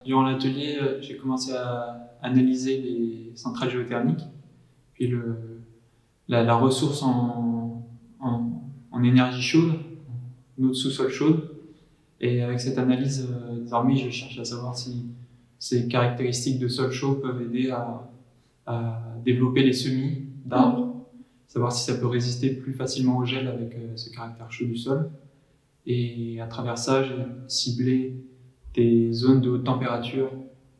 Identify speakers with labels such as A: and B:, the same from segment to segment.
A: Durant l'atelier, j'ai commencé à analyser les centrales géothermiques, puis la ressource en énergie chaude, en eau de sous-sol chaude. Et avec cette analyse, désormais, je cherche à savoir si ces caractéristiques de sol chaud peuvent aider à développer les semis d'arbres, savoir si ça peut résister plus facilement au gel avec ce caractère chaud du sol. Et à travers ça, j'ai ciblé des zones de haute température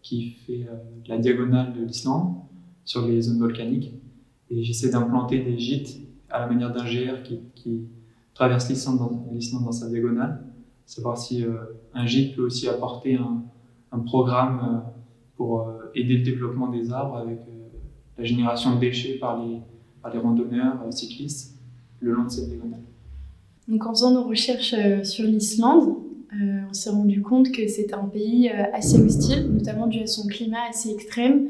A: qui fait la diagonale de l'Islande sur les zones volcaniques. Et j'essaie d'implanter des gîtes à la manière d'un GR qui traverse l'Islande dans sa diagonale. Savoir si un gîte peut aussi apporter un programme pour aider le développement des arbres avec la génération de déchets par les randonneurs, cyclistes, le long de cette diagonale.
B: Donc en faisant nos recherches sur l'Islande, on s'est rendu compte que c'est un pays assez hostile, notamment dû à son climat assez extrême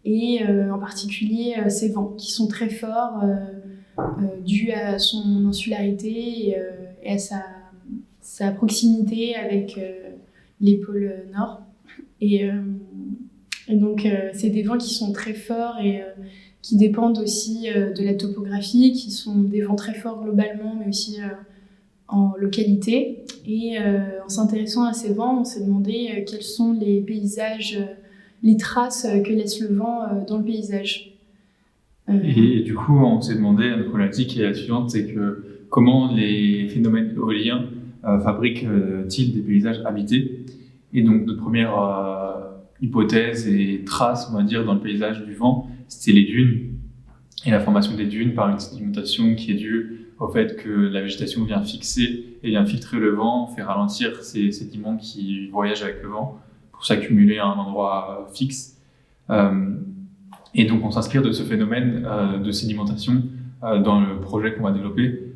B: et en particulier ses vents qui sont très forts dû à son insularité et à sa proximité avec les pôles nord. Et donc c'est des vents qui sont très forts et qui dépendent aussi de la topographie, qui sont des vents très forts globalement, mais aussi en localité. Et en s'intéressant à ces vents, on s'est demandé quels sont les paysages, les traces que laisse le vent dans le paysage.
C: Et du coup, on s'est demandé, la problématique qui est la suivante, c'est que comment les phénomènes éoliens fabriquent-ils des paysages habités? Et donc, notre première hypothèse et trace, on va dire, dans le paysage du vent, c'était les dunes. Et la formation des dunes par une sédimentation qui est due au fait que la végétation vient fixer et vient filtrer le vent, fait ralentir ces sédiments qui voyagent avec le vent pour s'accumuler à un endroit fixe. Et donc on s'inspire de ce phénomène de sédimentation dans le projet qu'on va développer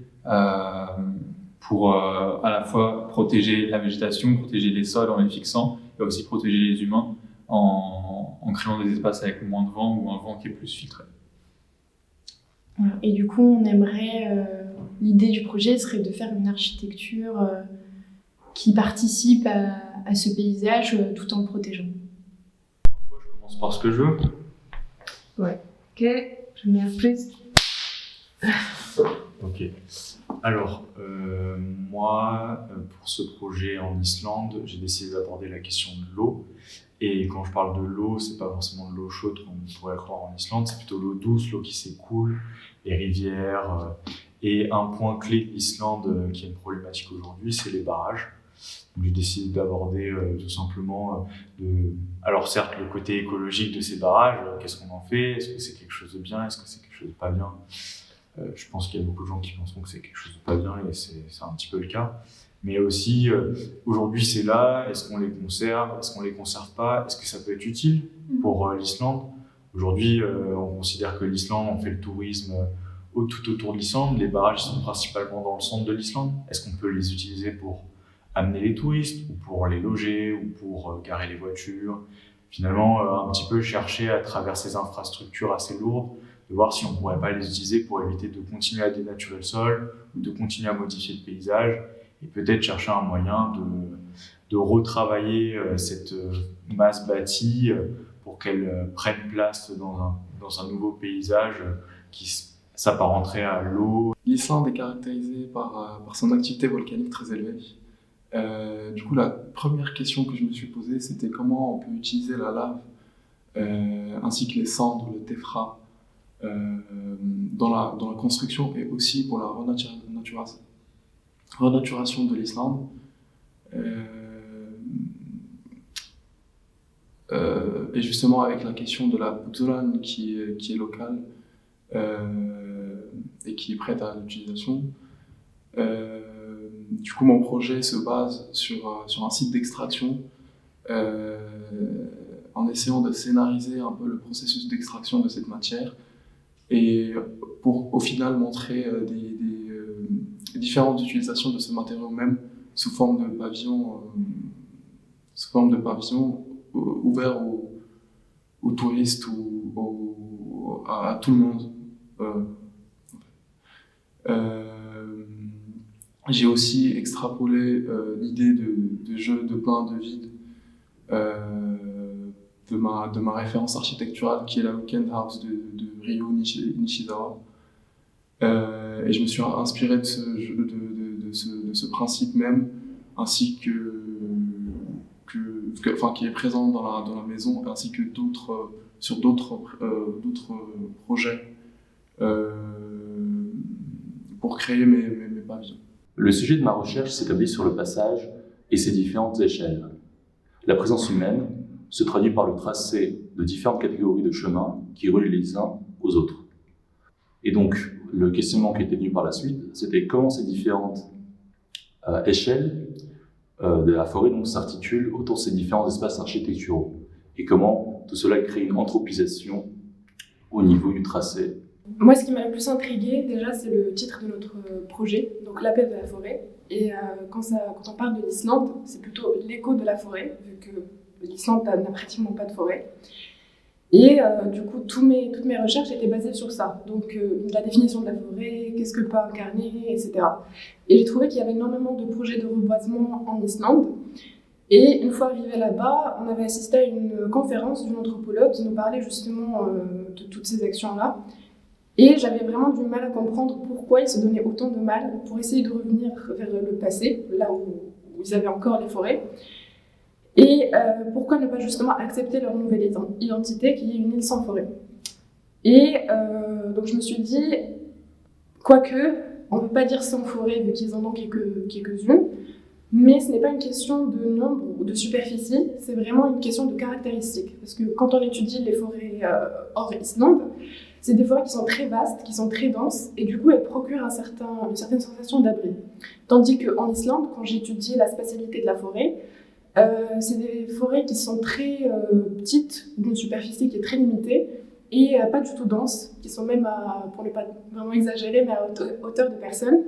C: pour à la fois protéger la végétation, protéger les sols en les fixant et aussi protéger les humains en créant des espaces avec moins de vent ou un vent qui est plus filtré.
B: Et du coup, on aimerait, l'idée du projet serait de faire une architecture qui participe à ce paysage tout en le protégeant.
C: Je commence par ce que je veux.
D: Ouais. Ok, je mets un prise.
E: Ok. Alors, moi, pour ce projet en Islande, j'ai décidé d'aborder la question de l'eau. Et quand je parle de l'eau, c'est pas forcément de l'eau chaude comme on pourrait croire en Islande, c'est plutôt l'eau douce, l'eau qui s'écoule, les rivières. Et un point clé de l'Islande qui est une problématique aujourd'hui, c'est les barrages. Donc, j'ai décidé d'aborder tout simplement alors certes le côté écologique de ces barrages, qu'est-ce qu'on en fait, est-ce que c'est quelque chose de bien, est-ce que c'est quelque chose de pas bien. Je pense qu'il y a beaucoup de gens qui penseront que c'est quelque chose de pas bien et c'est un petit peu le cas. Mais aussi, aujourd'hui c'est là, est-ce qu'on les conserve, est-ce qu'on les conserve pas, est-ce que ça peut être utile pour l'Islande. Aujourd'hui, on considère que l'Islande, on fait le tourisme tout autour de l'Islande, les barrages sont principalement dans le centre de l'Islande. Est-ce qu'on peut les utiliser pour amener les touristes, ou pour les loger, ou pour garer les voitures? Finalement, un petit peu chercher à travers ces infrastructures assez lourdes, de voir si on ne pourrait pas les utiliser pour éviter de continuer à dénaturer le sol, ou de continuer à modifier le paysage, et peut-être chercher un moyen de retravailler cette masse bâtie pour qu'elle prenne place dans un nouveau paysage qui s'apparenterait à l'eau.
F: L'Islande est caractérisée par son activité volcanique très élevée. Du coup, la première question que je me suis posée, c'était comment on peut utiliser la lave ainsi que les cendres, le téphra, dans la construction et aussi pour la renaturation de l'Islande. Et justement avec la question de la poudrone qui est locale et qui est prête à l'utilisation. Du coup, mon projet se base sur un site d'extraction en essayant de scénariser un peu le processus d'extraction de cette matière et pour au final montrer des différentes utilisations de ce matériau même sous forme de pavillon ouvert aux touristes ou à tout le monde. J'ai aussi extrapolé l'idée de jeu de plein de vide de ma référence architecturale qui est la Weekend House de Ryo Nishizawa. Et je me suis inspiré de ce principe même, ainsi qui est présent dans la maison, ainsi que sur d'autres projets pour créer mes pavillons.
G: Le sujet de ma recherche s'établit sur le passage et ses différentes échelles. La présence humaine se traduit par le tracé de différentes catégories de chemins qui relient les uns aux autres. Et donc, le questionnement qui était venu par la suite, c'était comment ces différentes échelles de la forêt s'articulent autour de ces différents espaces architecturaux et comment tout cela crée une anthropisation au niveau du tracé.
H: Moi, ce qui m'a le plus intriguée, déjà, c'est le titre de notre projet, donc l'appel de la forêt. Et quand on parle de l'Islande, c'est plutôt l'écho de la forêt, vu que l'Islande n'a pratiquement pas de forêt. Et du coup, toutes mes recherches étaient basées sur ça. Donc, la définition de la forêt, qu'est-ce que peut incarner, etc. Et j'ai trouvé qu'il y avait énormément de projets de reboisement en Islande. Et une fois arrivé là-bas, on avait assisté à une conférence d'une anthropologue qui nous parlait justement de toutes ces actions-là. Et j'avais vraiment du mal à comprendre pourquoi ils se donnaient autant de mal pour essayer de revenir vers le passé, là où ils avaient encore les forêts. Et pourquoi ne pas justement accepter leur nouvelle identité qui est une île sans forêt. Et donc je me suis dit, quoique, on ne peut pas dire sans forêt vu qu'ils en ont quelques-unes, mais ce n'est pas une question de nombre ou de superficie, c'est vraiment une question de caractéristiques. Parce que quand on étudie les forêts hors Islande, c'est des forêts qui sont très vastes, qui sont très denses, et du coup elles procurent une certaine sensation d'abri. Tandis qu'en Islande, quand j'ai étudié la spatialité de la forêt, c'est des forêts qui sont très petites, d'une superficie qui est très limitée, et pas du tout denses, qui sont même, pour ne pas vraiment exagérer, mais à hauteur de personnes.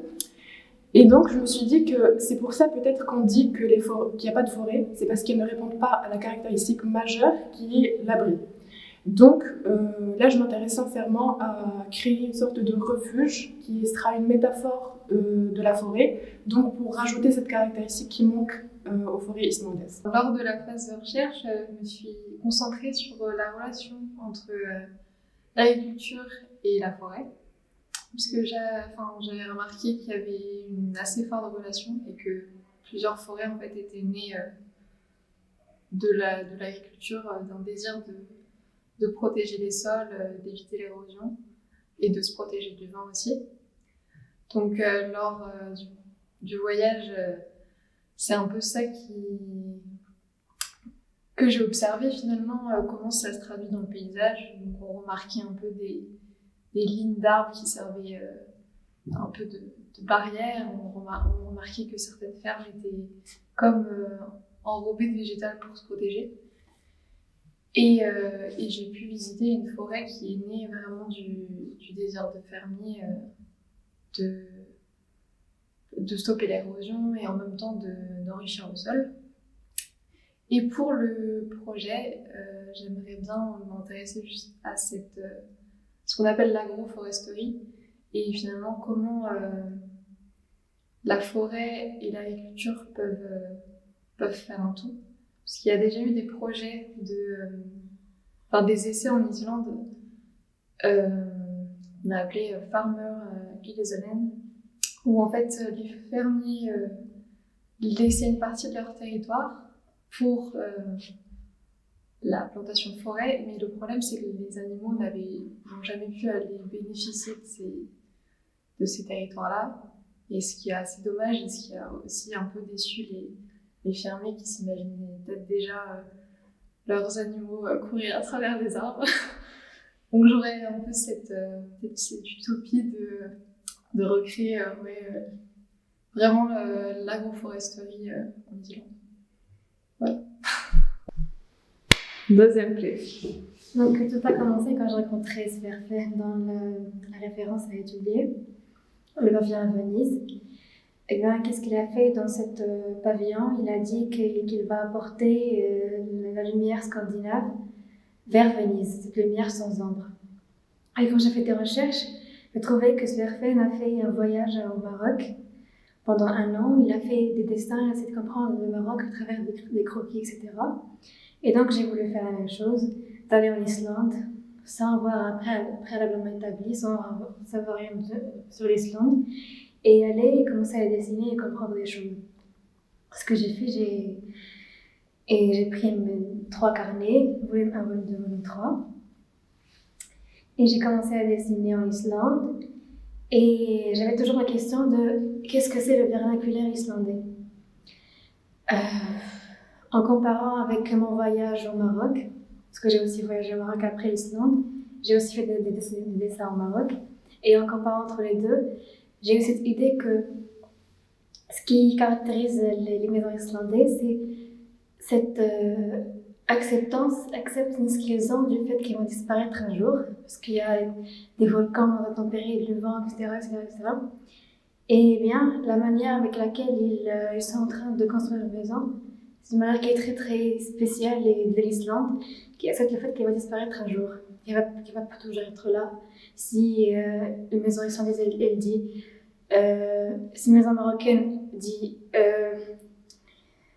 H: Et donc je me suis dit que c'est pour ça peut-être qu'on dit qu'il n'y a pas de forêt, c'est parce qu'elles ne répondent pas à la caractéristique majeure qui est l'abri. Donc là, je m'intéresse sincèrement à créer une sorte de refuge qui sera une métaphore de la forêt, donc pour rajouter cette caractéristique qui manque aux forêts islandaises.
D: Lors de la phase de recherche, je me suis concentrée sur la relation entre l'agriculture et la forêt, puisque j'avais remarqué qu'il y avait une assez forte relation et que plusieurs forêts en fait étaient nées de l'agriculture, d'un désir de protéger les sols, d'éviter l'érosion et de se protéger du vent aussi. Donc lors du voyage, c'est un peu ça que j'ai observé finalement, comment ça se traduit dans le paysage. Donc on remarquait un peu des lignes d'arbres qui servaient un peu de barrière. On remarquait que certaines fermes étaient comme enrobées de végétal pour se protéger. Et j'ai pu visiter une forêt qui est née vraiment du désir de fermier de stopper l'érosion et en même temps d'enrichir le sol. Et pour le projet, j'aimerais bien m'intéresser juste à ce qu'on appelle l'agroforesterie et finalement comment la forêt et l'agriculture peuvent faire un tout. Parce qu'il y a déjà eu des projets des essais en Islande, on a appelé Farmer Gilesalen, où en fait les fermiers laissaient une partie de leur territoire pour la plantation de forêt, mais le problème c'est que les animaux n'ont jamais pu aller bénéficier de ces territoires-là, et ce qui est assez dommage et ce qui a aussi un peu déçu les fermiers qui s'imaginaient peut-être déjà leurs animaux courir à travers les arbres. Donc j'aurais un peu cette utopie de recréer vraiment l'agroforesterie en Islande. Voilà. Deuxième clé.
I: Donc tout a commencé quand j'ai rencontré Sverfer dans la référence à étudier, le pavillon à Venise. Et bien, qu'est-ce qu'il a fait dans cet pavillon? Il a dit qu'il va apporter la lumière scandinave vers Venise, cette lumière sans ombre. Et quand j'ai fait des recherches, j'ai trouvé que Sverfer a fait un voyage au Maroc Pendant 1 an, il a fait des dessins, il a essayé de comprendre le Maroc à travers des croquis, etc. Et donc j'ai voulu faire la même chose, d'aller en Islande, sans avoir un préalablement établi, sans savoir rien sur l'Islande, et aller et commencer à dessiner et comprendre des choses. Ce que j'ai fait, j'ai pris mes 3 carnets, volume 1, volume 2, volume 3, et j'ai commencé à dessiner en Islande, et j'avais toujours la question de qu'est-ce que c'est le vernaculaire islandais. En comparant avec mon voyage au Maroc, parce que j'ai aussi voyagé au Maroc après l'Islande, j'ai aussi fait des dessins au Maroc, et en comparant entre les deux, j'ai eu cette idée que ce qui caractérise les maisons islandaises, c'est cette acceptance ce qu'ils ont du fait qu'ils vont disparaître un jour, parce qu'il y a des volcans intempéries, le vent, etc., etc. Et bien, la manière avec laquelle ils sont en train de construire une maison, c'est une manière qui est très très spéciale de l'Islande, qui accepte le fait qu'elle va disparaître un jour, qu'elle va pas toujours être là. Si une maison islandaise, elle dit, si une maison marocaine dit,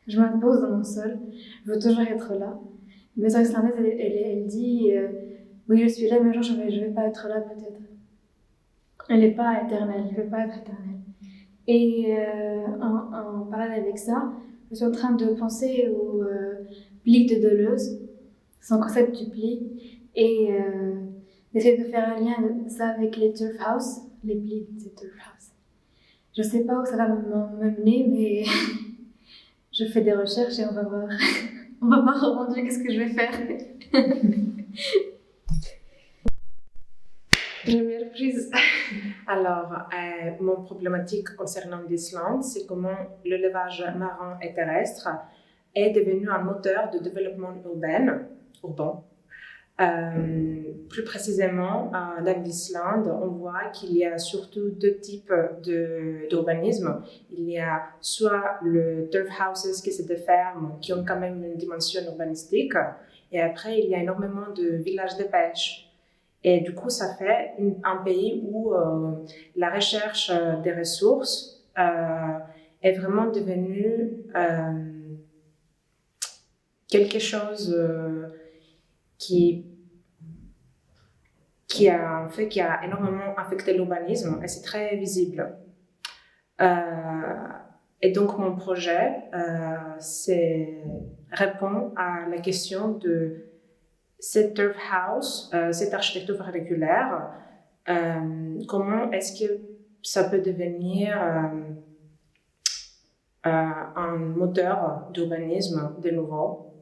I: je m'impose dans mon sol, je veux toujours être là. Une maison islandaise, elle dit, oui, je suis là, mais un jour, je vais pas être là peut-être. Elle n'est pas éternelle, elle ne veut pas être éternelle. Et en parallèle avec ça, je suis en train de penser au pli de Deleuze, son concept du pli, et d'essayer de faire un lien de ça avec les turf house, les plis de turf house. Je ne sais pas où ça va me mener, mais je fais des recherches et on va voir. On va voir au rendu qu'est-ce que je vais faire.
J: Première prise. Alors, mon problématique concernant l'Islande, c'est comment le levage marin et terrestre est devenu un moteur de développement urbain. Plus précisément, dans l'Islande, on voit qu'il y a surtout 2 types d'urbanisme. Il y a soit le turf houses, qui sont des fermes qui ont quand même une dimension urbanistique, et après il y a énormément de villages de pêche. Et du coup, ça fait un pays où la recherche des ressources est vraiment devenue quelque chose qui a énormément affecté l'urbanisme, et c'est très visible. Et donc, mon projet répond à la question de cette turf house, cette architecture vernaculaire, comment est-ce que ça peut devenir un moteur d'urbanisme de nouveau,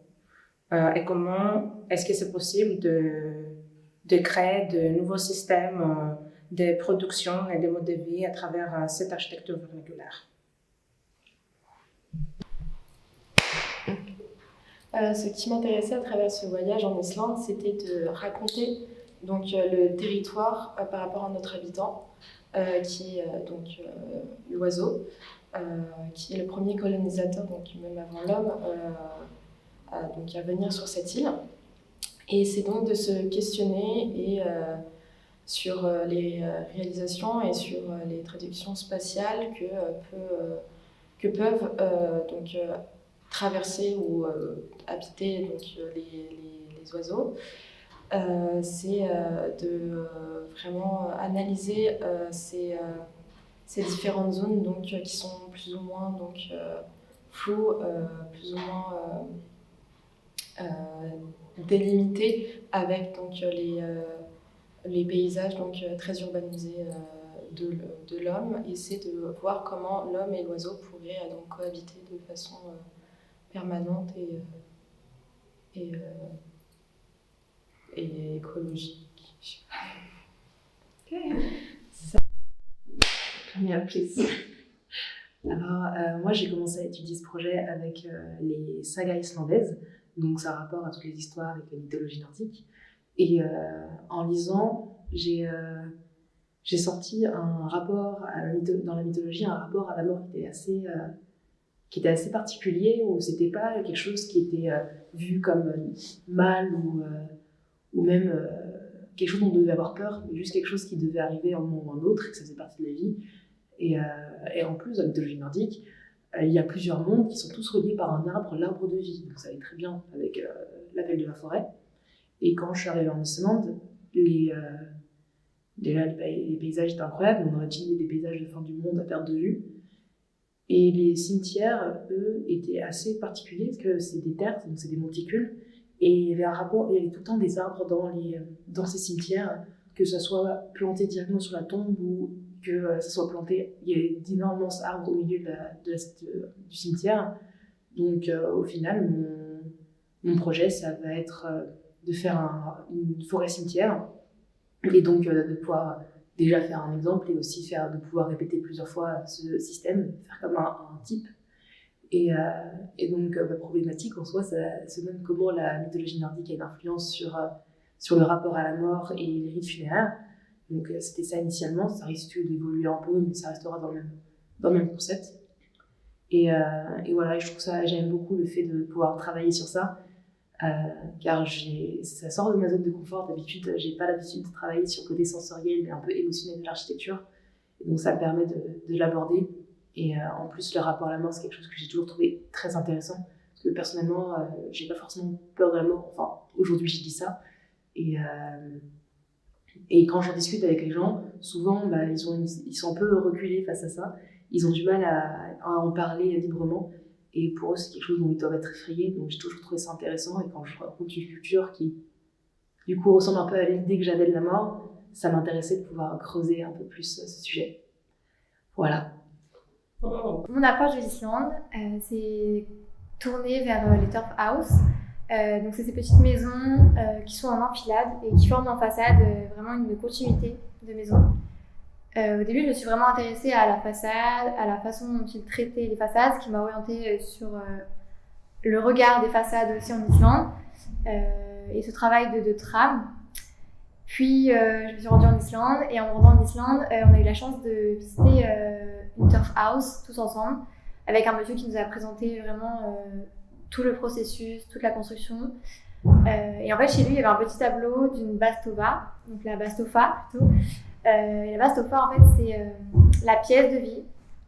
J: et comment est-ce que c'est possible de créer de nouveaux systèmes de production et de mode de vie à travers cette architecture vernaculaire.
H: Ce qui m'intéressait à travers ce voyage en Islande, c'était de raconter donc, le territoire par rapport à notre habitant, qui est l'oiseau, qui est le premier colonisateur, donc même avant l'homme, à venir sur cette île. Et c'est donc de se questionner sur les réalisations et sur les traductions spatiales que peuvent traverser ou habiter donc, les oiseaux. C'est de vraiment analyser ces différentes zones donc, qui sont plus ou moins floues, plus ou moins délimitées avec donc, les paysages donc, très urbanisés de l'homme, et c'est de voir comment l'homme et l'oiseau pourraient donc cohabiter de façon permanente et écologique.
K: Première prise. Alors, moi, j'ai commencé à étudier ce projet avec les sagas islandaises, donc ça a rapport à toutes les histoires avec la mythologie nordique. Et en lisant, j'ai sorti un rapport dans la mythologie, un rapport à la mort qui était assez particulier, où c'était pas quelque chose qui était vu comme mal ou même quelque chose dont on devait avoir peur, mais juste quelque chose qui devait arriver à un moment ou à un autre, et que ça faisait partie de la vie. Et en plus, dans la mythologie nordique, il y a plusieurs mondes qui sont tous reliés par un arbre, l'arbre de vie. Donc ça allait très bien avec l'appel de la forêt. Et quand je suis arrivée en Islande, les paysages étaient incroyables. On aurait dit des paysages de fin du monde à perte de vue. Et les cimetières, eux, étaient assez particuliers parce que c'est des terres, donc c'est des monticules. Et il y avait un rapport, il y avait tout le temps des arbres dans ces cimetières, que ça soit planté directement sur la tombe ou que ça soit planté. Il y a d'énormes arbres au milieu du cimetière. Donc au final, mon projet, ça va être de faire une forêt cimetière et donc de pouvoir déjà faire un exemple et aussi de pouvoir répéter plusieurs fois ce système, faire comme un type. Et donc ma problématique en soi, ça se donne comment la mythologie nordique a une influence sur le rapport à la mort et les rites funéraires. Donc c'était ça initialement, ça risque d'évoluer un peu, mais ça restera dans le même concept. Et voilà, je trouve ça, j'aime beaucoup le fait de pouvoir travailler sur ça, car ça sort de ma zone de confort. D'habitude, j'ai pas l'habitude de travailler sur le côté sensoriel et un peu émotionnel de l'architecture. Et donc ça me permet de l'aborder. Et en plus, le rapport à la mort, c'est quelque chose que j'ai toujours trouvé très intéressant. Parce que personnellement, j'ai pas forcément peur de la mort. Enfin, aujourd'hui, je dis ça. Et quand j'en discute avec les gens, souvent, ils sont un peu reculés face à ça. Ils ont du mal à en parler librement. Et pour eux, c'est quelque chose dont ils doivent être effrayés. Donc j'ai toujours trouvé ça intéressant. Et quand je rencontre une culture qui, du coup, ressemble un peu à l'idée que j'avais de la mort, ça m'intéressait de pouvoir creuser un peu plus ce sujet. Voilà.
I: Mon approche de l'Islande, c'est tournée vers les turf house. Donc c'est ces petites maisons qui sont en enfilade et qui forment en façade vraiment une continuité de maisons. Au début, je me suis vraiment intéressée à la façade, à la façon dont ils traitaient les façades, ce qui m'a orientée sur le regard des façades aussi en Islande et ce travail de trame. Puis je me suis rendue en Islande et en me rendant en Islande, on a eu la chance de visiter une turf house tous ensemble avec un monsieur qui nous a présenté vraiment tout le processus, toute la construction. Et en fait, chez lui, il y avait un petit tableau d'une bastova, donc la bastofa plutôt. Et la bastofa, en fait, c'est la pièce de vie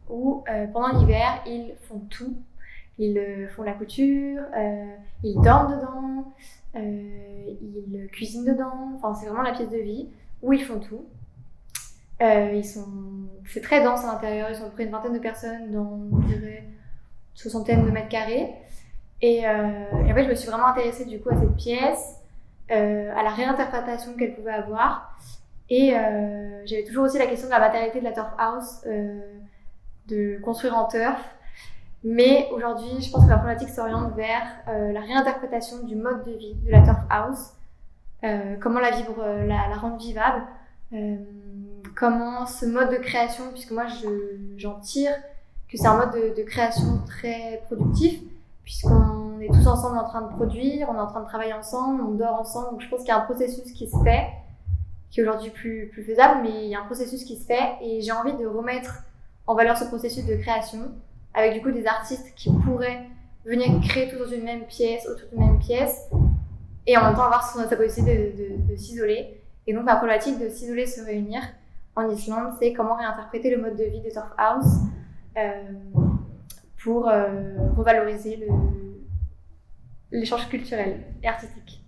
I: où pendant l'hiver, ils font tout. Ils font la couture, ils dorment dedans, ils cuisinent dedans. Enfin, c'est vraiment la pièce de vie où ils font tout. C'est très dense à l'intérieur. Ils sont à peu près une vingtaine de personnes dans, je dirais, une soixantaine de mètres carrés. Et en fait, je me suis vraiment intéressée du coup à cette pièce, à la réinterprétation qu'elle pouvait avoir. Et j'avais toujours aussi la question de la matérialité de la turf house, de construire en turf. Mais aujourd'hui, je pense que la problématique s'oriente vers la réinterprétation du mode de vie de la turf house. Comment la vivre, la rendre vivable. Comment ce mode de création, puisque moi j'en tire que c'est un mode de création très productif, puisqu'on est tous ensemble en train de produire, on est en train de travailler ensemble, on dort ensemble. Donc je pense qu'il y a un processus qui se fait, qui est aujourd'hui plus faisable, mais il y a un processus qui se fait et j'ai envie de remettre en valeur ce processus de création avec du coup des artistes qui pourraient venir créer tout dans une même pièce, autour d'une même pièce et en même temps avoir sa possibilité de s'isoler. Et donc la problématique de s'isoler, se réunir en Islande, c'est comment réinterpréter le mode de vie des turf house pour revaloriser l'échange culturel et artistique.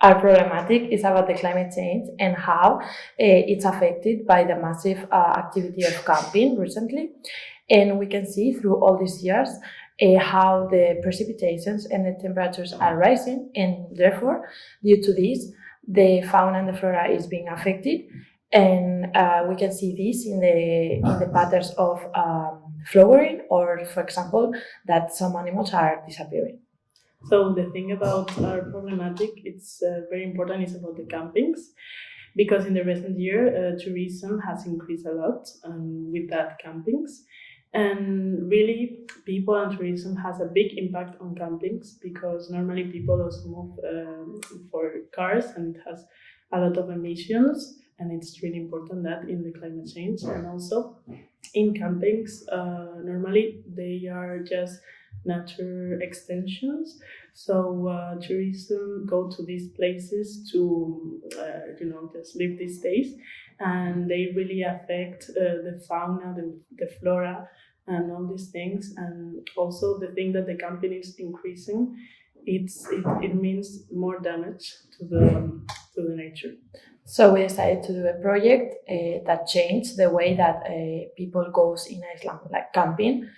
L: Our problematic is about the climate change and how it's affected by the massive activity of camping recently. And we can see through all these years how the precipitations and the temperatures are rising, and therefore, due to this, the fauna and the flora is being affected. And we can see this in the patterns of flowering, or for example, that some animals are disappearing.
M: So the thing about our problematic, it's very important, is about the campings, because in the recent year, tourism has increased a lot, with that campings. And really, people and tourism has a big impact on campings, because normally people also move for cars, and it has a lot of emissions, and it's really important that in the climate change. And also in campings, normally they are just nature extensions. So tourism go to these places to, just live these days, and they really affect the fauna, the flora, and all these things. And also the thing that the camping is increasing, it means more damage to the nature.
L: So we decided to do a project that changed the way that people goes in Iceland, like camping,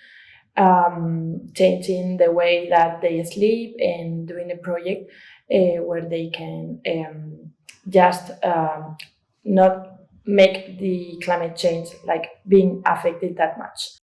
L: changing the way that they sleep, and doing a project where they can just not make the climate change like being affected that much.